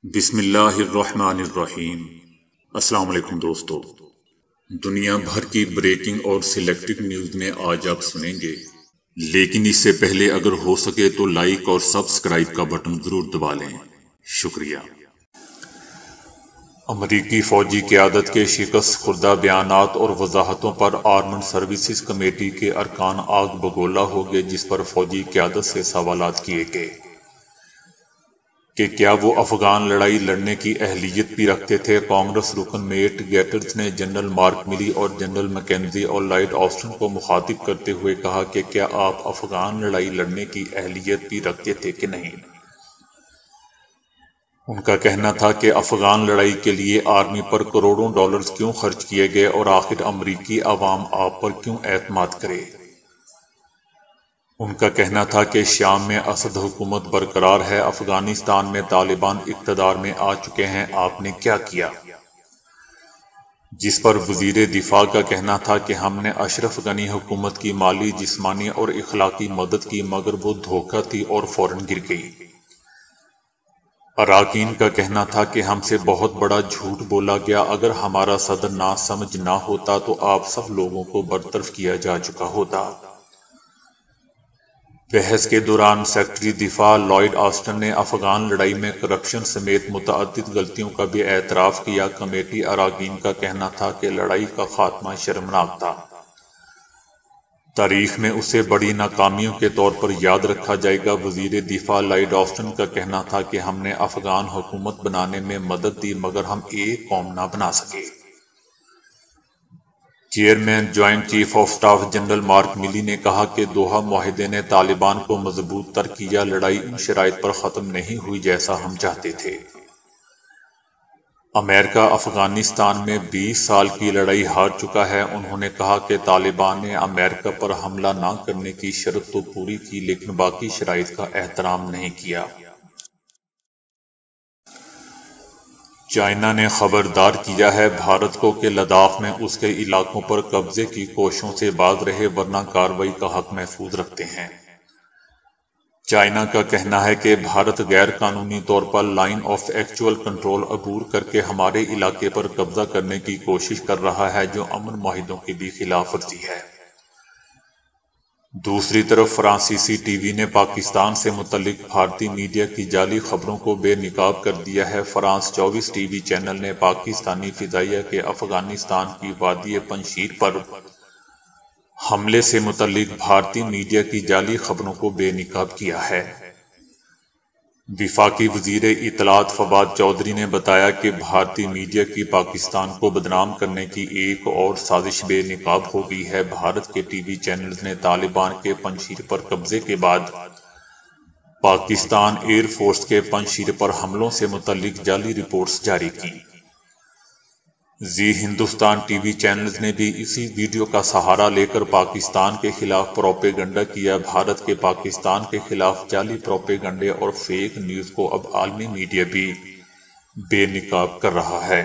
بسم اللہ الرحمن الرحیم۔ السلام علیکم دوستو، دنیا بھر کی بریکنگ اور سلیکٹڈ نیوز میں آج آپ سنیں گے، لیکن اس سے پہلے اگر ہو سکے تو لائک اور سبسکرائب کا بٹن ضرور دبا لیں۔ شکریہ۔ امریکی فوجی قیادت کے شکست خوردہ بیانات اور وضاحتوں پر آرمڈ سروسز کمیٹی کے ارکان آگ بگولا ہو گئے، جس پر فوجی قیادت سے سوالات کیے گئے کہ کیا وہ افغان لڑائی لڑنے کی اہلیت بھی رکھتے تھے۔ کانگریس رکن میٹ گیٹز نے جنرل مارک ملی اور جنرل مکینزی اور لائٹ آسٹن کو مخاطب کرتے ہوئے کہا کہ کیا آپ افغان لڑائی لڑنے کی اہلیت بھی رکھتے تھے کہ نہیں۔ ان کا کہنا تھا کہ افغان لڑائی کے لیے آرمی پر کروڑوں ڈالرز کیوں خرچ کیے گئے اور آخر امریکی عوام آپ پر کیوں اعتماد کرے۔ ان کا کہنا تھا کہ شام میں اسد حکومت برقرار ہے، افغانستان میں طالبان اقتدار میں آ چکے ہیں، آپ نے کیا کیا؟ جس پر وزیر دفاع کا کہنا تھا کہ ہم نے اشرف غنی حکومت کی مالی، جسمانی اور اخلاقی مدد کی، مگر وہ دھوکہ تھی اور فوراً گر گئی۔ اراکین کا کہنا تھا کہ ہم سے بہت بڑا جھوٹ بولا گیا، اگر ہمارا صدر ناسمجھ نہ ہوتا تو آپ سب لوگوں کو برطرف کیا جا چکا ہوتا۔ بحث کے دوران سیکرٹری دفاع لائٹ آسٹن نے افغان لڑائی میں کرپشن سمیت متعدد غلطیوں کا بھی اعتراف کیا۔ کمیٹی اراکین کا کہنا تھا کہ لڑائی کا خاتمہ شرمناک تھا، تاریخ میں اسے بڑی ناکامیوں کے طور پر یاد رکھا جائے گا۔ وزیر دفاع لائٹ آسٹن کا کہنا تھا کہ ہم نے افغان حکومت بنانے میں مدد دی، مگر ہم ایک قوم نہ بنا سکے۔ Chairman joint chief of staff general mark ملی نے کہا کہ دوحہ معاہدے نے طالبان کو مضبوط تر کیا، لڑائی ان شرائط پر ختم نہیں ہوئی جیسا ہم چاہتے تھے۔ امریکہ افغانستان میں 20 سال کی لڑائی ہار چکا ہے۔ انہوں نے کہا کہ طالبان نے امریکہ پر حملہ نہ کرنے کی شرط تو پوری کی، لیکن باقی شرائط کا احترام نہیں کیا۔ چائنا نے خبردار کیا ہے بھارت کو کہ لداخ میں اس کے علاقوں پر قبضے کی کوششوں سے باز رہے، ورنہ کارروائی کا حق محفوظ رکھتے ہیں۔ چائنا کا کہنا ہے کہ بھارت غیر قانونی طور پر لائن آف ایکچوئل کنٹرول عبور کر کے ہمارے علاقے پر قبضہ کرنے کی کوشش کر رہا ہے، جو امن معاہدوں کی بھی خلاف ورزی ہے۔ دوسری طرف فرانسیسی ٹی وی نے پاکستان سے متعلق بھارتی میڈیا کی جعلی خبروں کو بے نقاب کر دیا ہے۔ فرانس 24 ٹی وی چینل نے پاکستانی فضائیہ کے افغانستان کی وادی پنجشیر پر حملے سے متعلق بھارتی میڈیا کی جعلی خبروں کو بے نقاب کیا ہے۔ وفاقی وزیر اطلاعات فواد چودھری نے بتایا کہ بھارتی میڈیا کی پاکستان کو بدنام کرنے کی ایک اور سازش بے نقاب ہو گئی ہے۔ بھارت کے ٹی وی چینلز نے طالبان کے پنجشیر پر قبضے کے بعد پاکستان ایئر فورس کے پنجشیر پر حملوں سے متعلق جعلی رپورٹس جاری کی۔ زی ہندوستان ٹی وی چینلز نے بھی اسی ویڈیو کا سہارا لے کر پاکستان کے خلاف پروپیگنڈا کیا۔ بھارت کے پاکستان کے خلاف جعلی پروپیگنڈے اور فیک نیوز کو اب عالمی میڈیا بھی بے نقاب کر رہا ہے۔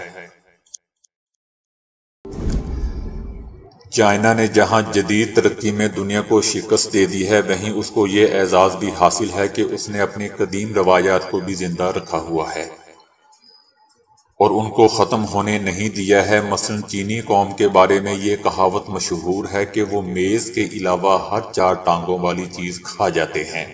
چائنا نے جہاں جدید ترقی میں دنیا کو شکست دے دی ہے، وہیں اس کو یہ اعزاز بھی حاصل ہے کہ اس نے اپنی قدیم روایات کو بھی زندہ رکھا ہوا ہے اور ان کو ختم ہونے نہیں دیا ہے۔ مثلاً چینی قوم کے بارے میں یہ کہاوت مشہور ہے کہ وہ میز کے علاوہ ہر 4 ٹانگوں والی چیز کھا جاتے ہیں۔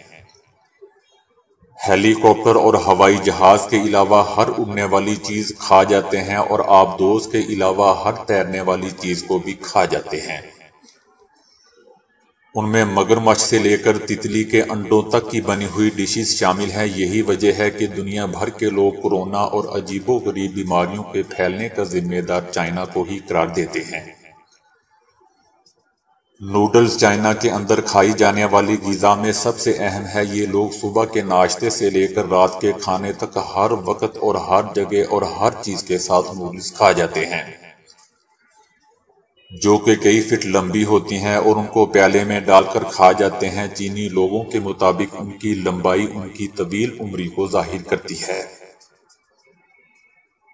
ہیلی کاپٹر اور ہوائی جہاز کے علاوہ ہر اڑنے والی چیز کھا جاتے ہیں، اور آبدوز کے علاوہ ہر تیرنے والی چیز کو بھی کھا جاتے ہیں۔ ان میں مگرمچھ سے لے کر تتلی کے انڈوں تک کی بنی ہوئی ڈشز شامل ہیں۔ یہی وجہ ہے کہ دنیا بھر کے لوگ کورونا اور عجیب و غریب بیماریوں کے پھیلنے کا ذمہ دار چائنا کو ہی قرار دیتے ہیں۔ نوڈلز چائنا کے اندر کھائی جانے والی غذا میں سب سے اہم ہے۔ یہ لوگ صبح کے ناشتے سے لے کر رات کے کھانے تک ہر وقت اور ہر جگہ اور ہر چیز کے ساتھ نوڈلز کھا جاتے ہیں، جو کہ کئی فٹ لمبی ہوتی ہیں، اور ان کو پیالے میں ڈال کر کھا جاتے ہیں۔ چینی لوگوں کے مطابق ان کی لمبائی ان کی طویل عمری کو ظاہر کرتی ہے۔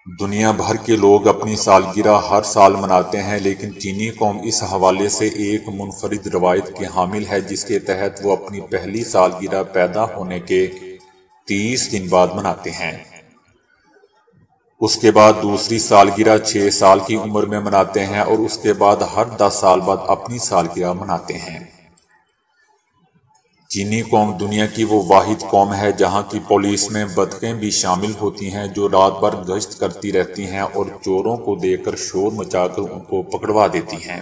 دنیا بھر کے لوگ اپنی سالگرہ ہر سال مناتے ہیں، لیکن چینی قوم اس حوالے سے ایک منفرد روایت کی حامل ہے، جس کے تحت وہ اپنی پہلی سالگرہ پیدا ہونے کے 30 دن بعد مناتے ہیں۔ اس کے بعد دوسری سالگرہ 6 سال کی عمر میں مناتے ہیں اور اس کے بعد ہر 10 سال بعد اپنی سالگرہ مناتے ہیں۔ چینی قوم دنیا کی وہ واحد قوم ہے جہاں کی پولیس میں بدقیں بھی شامل ہوتی ہیں جو رات بھر گشت کرتی رہتی ہیں اور چوروں کو دیکھ کر شور مچا کر ان کو پکڑوا دیتی ہیں۔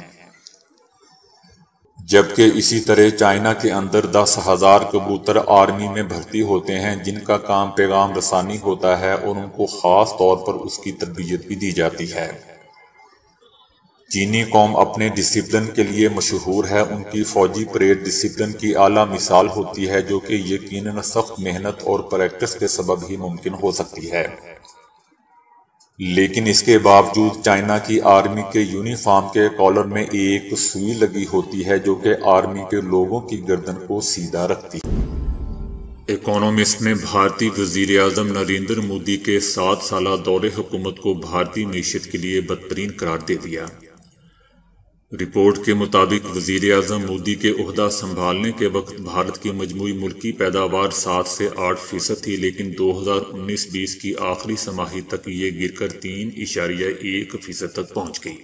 جبکہ اسی طرح چائنا کے اندر 10,000 کبوتر آرمی میں بھرتی ہوتے ہیں جن کا کام پیغام رسانی ہوتا ہے اور ان کو خاص طور پر اس کی تربیت بھی دی جاتی ہے۔ چینی قوم اپنے ڈسپلن کے لیے مشہور ہے۔ ان کی فوجی پریڈ ڈسپلن کی اعلیٰ مثال ہوتی ہے جو کہ یقیناً سخت محنت اور پریکٹس کے سبب ہی ممکن ہو سکتی ہے۔ لیکن اس کے باوجود چائنا کی آرمی کے یونیفارم کے کالر میں ایک سوئی لگی ہوتی ہے جو کہ آرمی کے لوگوں کی گردن کو سیدھا رکھتی ہے۔ اکانومسٹ نے بھارتی وزیر اعظم نریندر مودی کے 7 سالہ دور حکومت کو بھارتی معیشت کے لیے بدترین قرار دے دیا۔ رپورٹ کے مطابق وزیر اعظم مودی کے عہدہ سنبھالنے کے وقت بھارت کی مجموعی ملکی پیداوار 7 سے 8% تھی، لیکن 2019-20 کی آخری سماہی تک یہ گر کر 3.1% تک پہنچ گئی۔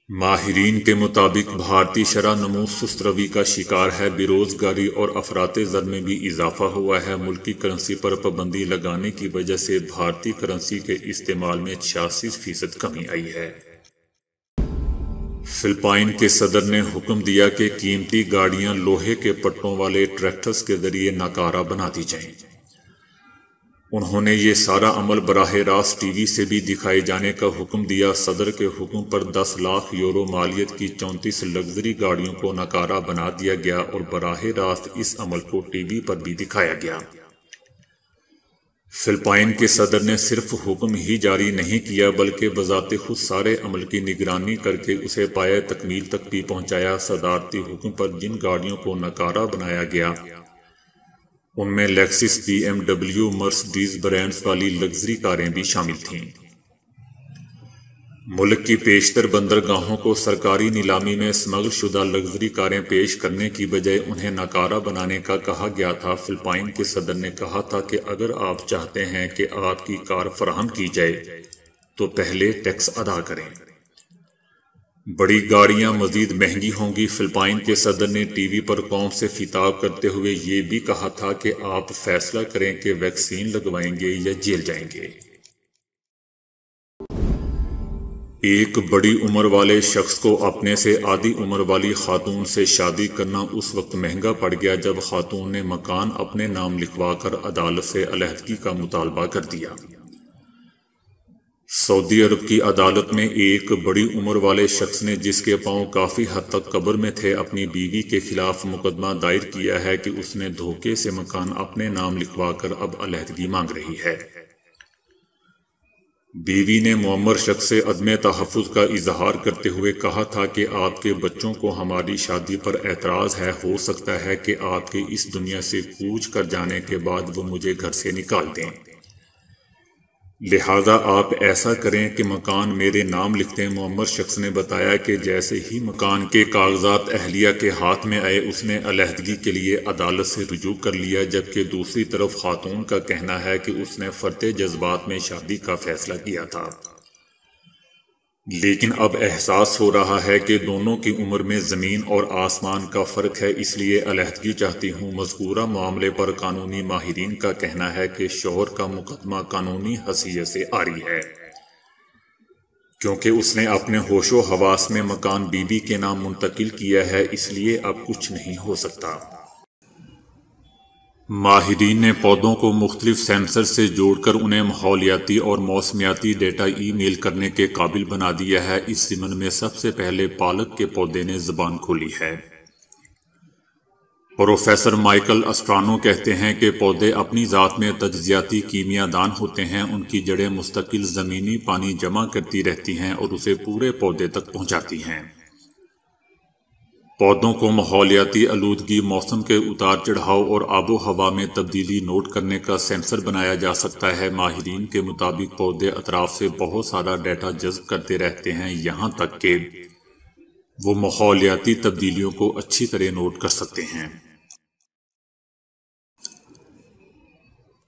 ماہرین کے مطابق بھارتی شرح نمو سست روی کا شکار ہے۔ بے روزگاری اور افراط زر میں بھی اضافہ ہوا ہے۔ ملکی کرنسی پر پابندی لگانے کی وجہ سے بھارتی کرنسی کے استعمال میں 86% کمی آئی ہے۔ فلپائن کے صدر نے حکم دیا کہ قیمتی گاڑیاں لوہے کے پٹوں والے ٹریکٹرز کے ذریعے ناکارہ بنا دی جائیں۔ انہوں نے یہ سارا عمل براہ راست ٹی وی سے بھی دکھائے جانے کا حکم دیا۔ صدر کے حکم پر 10 لاکھ یورو مالیت کی 34 لگژری گاڑیوں کو ناکارہ بنا دیا گیا اور براہ راست اس عمل کو ٹی وی پر بھی دکھایا گیا۔ فلپائن کے صدر نے صرف حکم ہی جاری نہیں کیا بلکہ بذات خود سارے عمل کی نگرانی کر کے اسے پایہ تکمیل تک بھی پہنچایا۔ صدارتی حکم پر جن گاڑیوں کو ناکارہ بنایا گیا ان میں لیکسس، BMW، مرسڈیز برانڈز والی لگژری کاریں بھی شامل تھیں۔ ملک کی بیشتر بندرگاہوں کو سرکاری نیلامی میں اسمگل شدہ لگژری کاریں پیش کرنے کی بجائے انہیں ناکارہ بنانے کا کہا گیا تھا۔ فلپائن کے صدر نے کہا تھا کہ اگر آپ چاہتے ہیں کہ آپ کی کار فراہم کی جائے تو پہلے ٹیکس ادا کریں۔ بڑی گاڑیاں مزید مہنگی ہوں گی۔ فلپائن کے صدر نے ٹی وی پر قوم سے خطاب کرتے ہوئے یہ بھی کہا تھا کہ آپ فیصلہ کریں کہ ویکسین لگوائیں گے یا جیل جائیں گے۔ ایک بڑی عمر والے شخص کو اپنے سے آدھی عمر والی خاتون سے شادی کرنا اس وقت مہنگا پڑ گیا جب خاتون نے مکان اپنے نام لکھوا کر عدالت سے علیحدگی کا مطالبہ کر دیا۔ سعودی عرب کی عدالت میں ایک بڑی عمر والے شخص نے جس کے پاؤں کافی حد تک قبر میں تھے اپنی بیوی کے خلاف مقدمہ دائر کیا ہے کہ اس نے دھوکے سے مکان اپنے نام لکھوا کر اب علیحدگی مانگ رہی ہے۔ بیوی نے معمر شخص سے عدم تحفظ کا اظہار کرتے ہوئے کہا تھا کہ آپ کے بچوں کو ہماری شادی پر اعتراض ہے، ہو سکتا ہے کہ آپ کے اس دنیا سے کوچ کر جانے کے بعد وہ مجھے گھر سے نکال دیں، لہذا آپ ایسا کریں کہ مکان میرے نام لکھ دیں۔ معمر شخص نے بتایا کہ جیسے ہی مکان کے کاغذات اہلیہ کے ہاتھ میں آئے اس نے علیحدگی کے لیے عدالت سے رجوع کر لیا، جبکہ دوسری طرف خاتون کا کہنا ہے کہ اس نے فرط جذبات میں شادی کا فیصلہ کیا تھا، لیکن اب احساس ہو رہا ہے کہ دونوں کی عمر میں زمین اور آسمان کا فرق ہے، اس لیے علیحدگی چاہتی ہوں۔ مذکورہ معاملے پر قانونی ماہرین کا کہنا ہے کہ شوہر کا مقدمہ قانونی حیثیت سے عاری ہے، کیونکہ اس نے اپنے ہوش و حواس میں مکان بیوی کے نام منتقل کیا ہے، اس لیے اب کچھ نہیں ہو سکتا۔ ماہرین نے پودوں کو مختلف سینسر سے جوڑ کر انہیں ماحولیاتی اور موسمیاتی ڈیٹا ای میل کرنے کے قابل بنا دیا ہے۔ اس ضمن میں سب سے پہلے پالک کے پودے نے زبان کھولی ہے۔ پروفیسر مائیکل اسٹرانو کہتے ہیں کہ پودے اپنی ذات میں تجزیاتی کیمیا دان ہوتے ہیں، ان کی جڑیں مستقل زمینی پانی جمع کرتی رہتی ہیں اور اسے پورے پودے تک پہنچاتی ہیں۔ پودوں کو ماحولیاتی آلودگی، موسم کے اتار چڑھاؤ اور آب و ہوا میں تبدیلی نوٹ کرنے کا سینسر بنایا جا سکتا ہے۔ ماہرین کے مطابق پودے اطراف سے بہت سارا ڈیٹا جذب کرتے رہتے ہیں، یہاں تک کہ وہ ماحولیاتی تبدیلیوں کو اچھی طرح نوٹ کر سکتے ہیں۔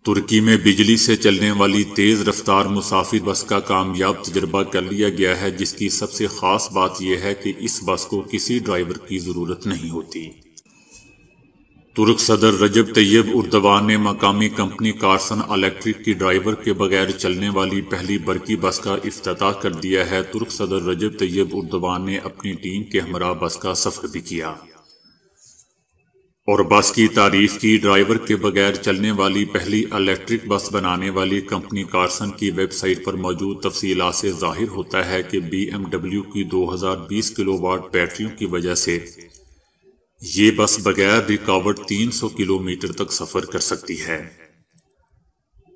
ترکی میں بجلی سے چلنے والی تیز رفتار مسافر بس کا کامیاب تجربہ کر لیا گیا ہے، جس کی سب سے خاص بات یہ ہے کہ اس بس کو کسی ڈرائیور کی ضرورت نہیں ہوتی۔ ترک صدر رجب طیب اردوان نے مقامی کمپنی کارسن الیکٹرک کی ڈرائیور کے بغیر چلنے والی پہلی برقی بس کا افتتاح کر دیا ہے۔ ترک صدر رجب طیب اردوان نے اپنی ٹیم کے ہمراہ بس کا سفر بھی کیا اور بس کی تعریف کی۔ ڈرائیور کے بغیر چلنے والی پہلی الیکٹرک بس بنانے والی کمپنی کارسن کی ویب سائٹ پر موجود تفصیلات سے ظاہر ہوتا ہے کہ BMW کی 2020 کلو واٹ بیٹریوں کی وجہ سے یہ بس بغیر رکاوٹ 300 کلومیٹر تک سفر کر سکتی ہے۔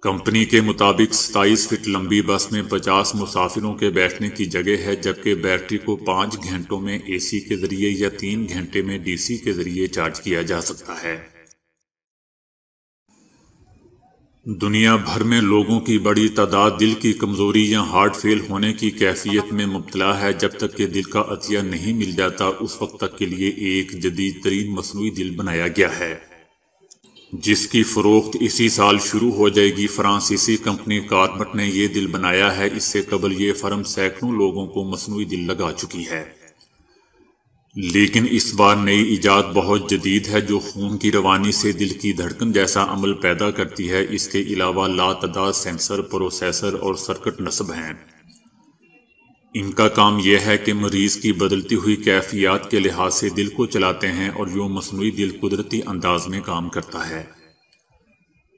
کمپنی کے مطابق 27 فٹ لمبی بس میں 50 مسافروں کے بیٹھنے کی جگہ ہے، جبکہ بیٹری کو 5 گھنٹوں میں AC کے ذریعے یا 3 گھنٹے میں DC کے ذریعے چارج کیا جا سکتا ہے۔ دنیا بھر میں لوگوں کی بڑی تعداد دل کی کمزوری یا ہارٹ فیل ہونے کی کیفیت میں مبتلا ہے۔ جب تک کہ دل کا عطیہ نہیں مل جاتا، اس وقت تک کے لیے ایک جدید ترین مصنوعی دل بنایا گیا ہے، جس کی فروخت اسی سال شروع ہو جائے گی۔ فرانسیسی کمپنی کارمٹ نے یہ دل بنایا ہے۔ اس سے قبل یہ فرم سینکڑوں لوگوں کو مصنوعی دل لگا چکی ہے، لیکن اس بار نئی ایجاد بہت جدید ہے جو خون کی روانی سے دل کی دھڑکن جیسا عمل پیدا کرتی ہے۔ اس کے علاوہ لاتعداد سینسر، پروسیسر اور سرکٹ نصب ہیں۔ ان کا کام یہ ہے کہ مریض کی بدلتی ہوئی کیفیات کے لحاظ سے دل کو چلاتے ہیں، اور یہ مصنوعی دل قدرتی انداز میں کام کرتا ہے۔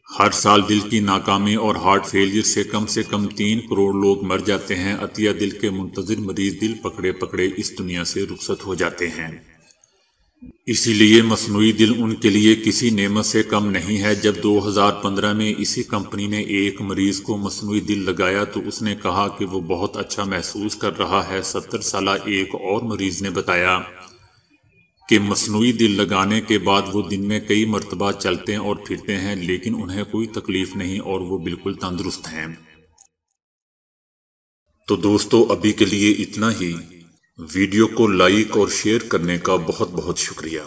ہر سال دل کی ناکامی اور ہارٹ فیلئر سے کم 3 کروڑ لوگ مر جاتے ہیں۔ عطیہ دل کے منتظر مریض دل پکڑے پکڑے اس دنیا سے رخصت ہو جاتے ہیں۔ اسی لیے مصنوعی دل ان کے لیے کسی نعمت سے کم نہیں ہے۔ جب 2015 میں اسی کمپنی نے ایک مریض کو مصنوعی دل لگایا تو اس نے کہا کہ وہ بہت اچھا محسوس کر رہا ہے۔ 70 سالہ ایک اور مریض نے بتایا کہ مصنوعی دل لگانے کے بعد وہ دن میں کئی مرتبہ چلتے اور پھرتے ہیں، لیکن انہیں کوئی تکلیف نہیں اور وہ بالکل تندرست ہیں۔ تو دوستو، ابھی کے لیے اتنا ہی۔ ویڈیو کو لائک اور شیئر کرنے کا بہت بہت شکریہ۔